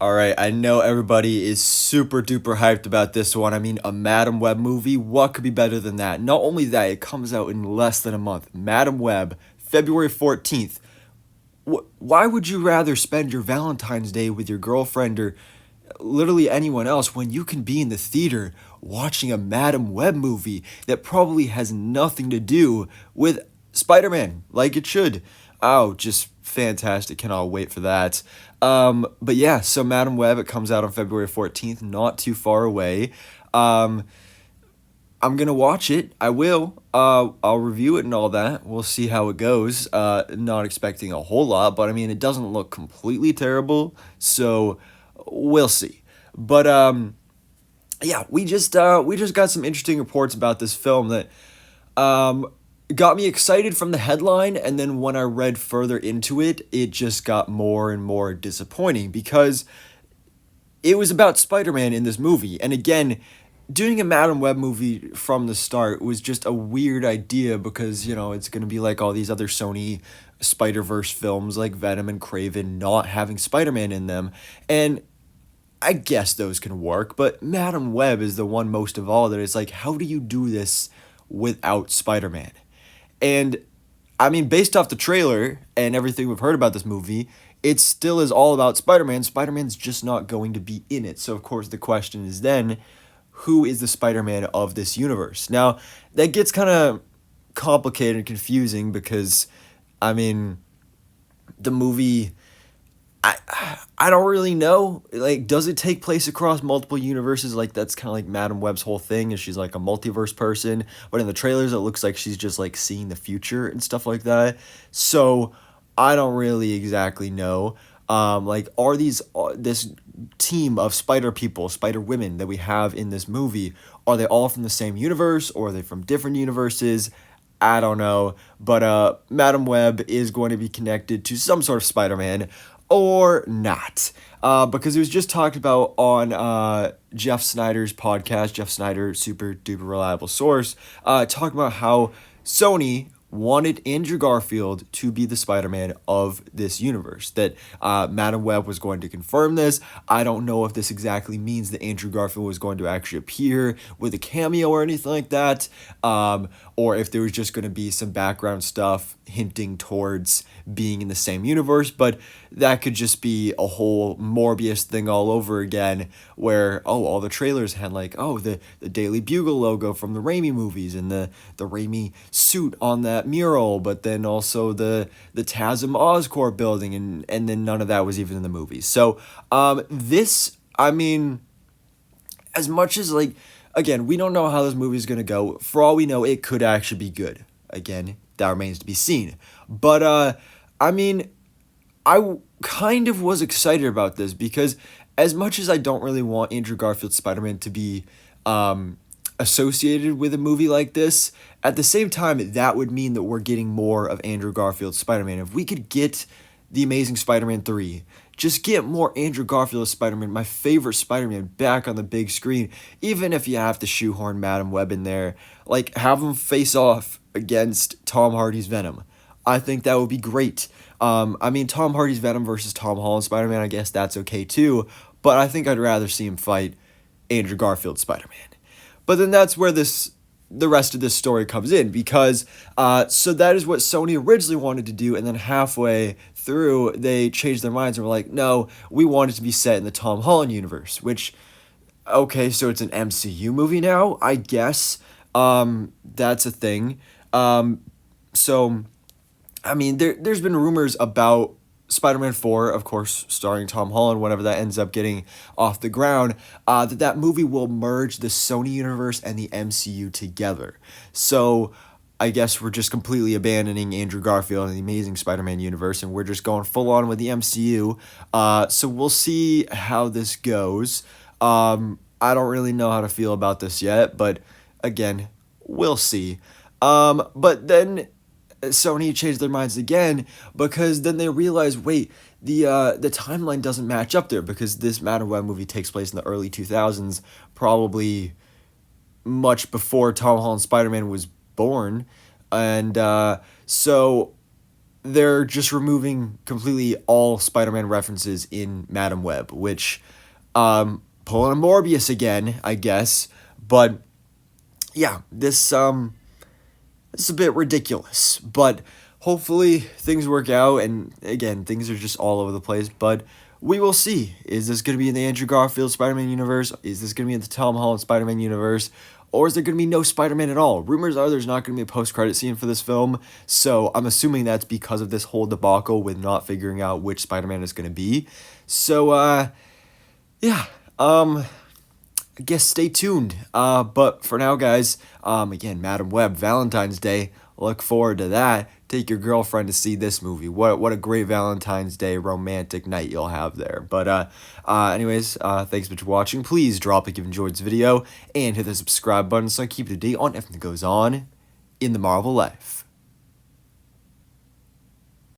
All right, I know everybody is super duper hyped about this one. I mean, a Madam Web movie, what could be better than that? Not only that, it comes out in less than a month. Madam Web, February 14th. Why would you rather spend your Valentine's Day with your girlfriend or literally anyone else when you can be in the theater watching a Madam Web movie that probably has nothing to do with Spider-Man like it should? Oh, just fantastic. Cannot wait for that. But yeah, so Madam Web, it comes out on February 14th, not too far away. Um, I'm gonna watch it. I will. I'll review it and all that. We'll see how it goes. Not expecting a whole lot, but I mean, it doesn't look completely terrible, so we'll see. But yeah, we just got some interesting reports about this film that um got me excited from the headline, and then when I read further into it, it just got more and more disappointing because it was about Spider-Man in this movie. And again, doing a Madam Web movie from the start was just a weird idea because, it's going to be like all these other Sony Spider-Verse films like Venom and Craven not having Spider-Man in them. And I guess those can work, but Madam Web is the one most of all that it's like, how do you do this without Spider-Man? And I mean, based off the trailer and everything we've heard about this movie, it still is all about Spider-Man. Spider-Man's just not going to be in it. So, of course, the question is then, who is the Spider-Man of this universe? Now, that gets kind of complicated and confusing because, I mean, the movie, I don't really know. Like, does it take place across multiple universes? Like, that's kind of like Madam Web's whole thing, is she's like a multiverse person. But in the trailers, it looks like she's just like seeing the future and stuff like that. So, I don't really exactly know. Like, are these this team of spider people, spider women that we have in this movie, are they all from the same universe or are they from different universes? I don't know, but Madam Web is going to be connected to some sort of Spider-Man or not. Because it was just talked about on Jeff Snyder's podcast. Jeff Snyder, super duper reliable source, talking about how Sony wanted Andrew Garfield to be the Spider-Man of this universe. That Madam Web was going to confirm this. I don't know if this exactly means that Andrew Garfield was going to actually appear with a cameo or anything like that, or if there was just going to be some background stuff hinting towards being in the same universe. But that could just be a whole Morbius thing all over again, where all the trailers had like the Daily Bugle logo from the Raimi movies and the Raimi suit on that mural, but then also the TASM Oscorp building, and then none of that was even in the movies. So this, I mean, as much as like, again, we don't know how this movie is going to go. For all we know, it could actually be good. Again, that remains to be seen. But I mean, kind of was excited about this because as much as I don't really want Andrew Garfield's Spider-Man to be associated with a movie like this, at the same time, that would mean that we're getting more of Andrew Garfield's Spider-Man. If we could get The Amazing Spider-Man 3, just get more Andrew Garfield as Spider-Man, my favorite Spider-Man, back on the big screen, even if you have to shoehorn Madam Web in there, like have him face off against Tom Hardy's Venom. I think that would be great. I mean, Tom Hardy's Venom versus Tom Holland's Spider-Man, I guess that's okay too, but I think I'd rather see him fight Andrew Garfield's Spider-Man. But then that's where the rest of this story comes in, because so that is what Sony originally wanted to do, and then halfway through they changed their minds and were like, no, we want it to be set in the Tom Holland universe, which, okay, so it's an MCU movie now, I guess. That's a thing. So I mean, there's been rumors about Spider-Man 4, of course, starring Tom Holland, whenever that ends up getting off the ground, that movie will merge the Sony universe and the MCU together. So I guess we're just completely abandoning Andrew Garfield and the Amazing Spider-Man universe, and we're just going full on with the MCU. So we'll see how this goes. I don't really know how to feel about this yet, but again, we'll see. But then Sony changed their minds again, because then they realized, wait, the timeline doesn't match up there, because this Madam Web movie takes place in the early 2000s, probably much before Tom Holland's Spider-Man was born. And so they're just removing completely all Spider-Man references in Madam Web, which, pulling a Morbius again, I guess. But yeah, this is a bit ridiculous. But hopefully things work out. And again, things are just all over the place. But we will see. Is this going to be in the Andrew Garfield Spider-Man universe? Is this going to be in the Tom Holland Spider-Man universe? Or is there going to be no Spider-Man at all? Rumors are there's not going to be a post-credit scene for this film, so I'm assuming that's because of this whole debacle with not figuring out which Spider-Man is going to be. So, yeah, I guess stay tuned. But for now, guys, again, Madam Web, Valentine's Day. Look forward to that. Take your girlfriend to see this movie. What a great Valentine's Day romantic night you'll have there. But anyways, thanks for watching. Please drop a like if you enjoyed this video and hit the subscribe button so I keep you up to date on everything that goes on in the Marvel life.